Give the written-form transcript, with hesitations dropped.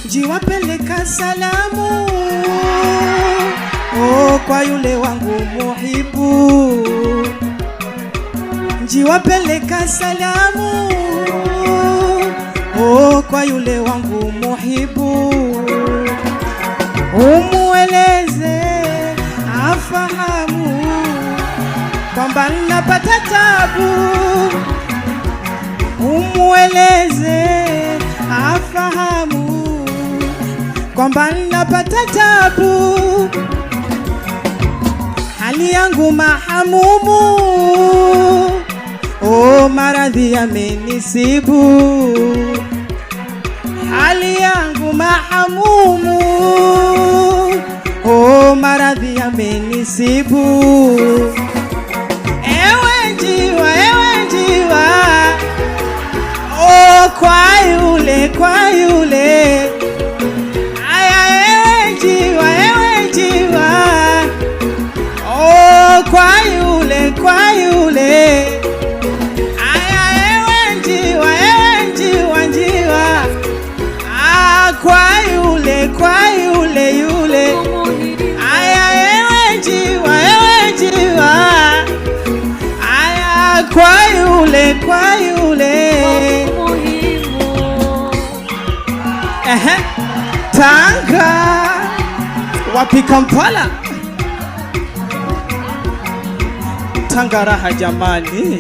Jiwapeleka salamu kwa yule wangu muhibu. Jiwapeleka salamu kwa yule wangu muhibu. Umueleze afahamu kwamba napata tabu. Umueleze afahamu kwamba napata tabu. Hali yangu mahamumu, maradhi yamenisibu. Hali yangu mahamumu, maradhi yamenisibu. Ewe njiwa, kwa yule aya. Ewe njiwa, kwa yule aya. Ewe njiwa, kwa yule aya. Ewe njiwa, aya, kwa yule. Tanga wapi Kampala? Tanga raha jamani.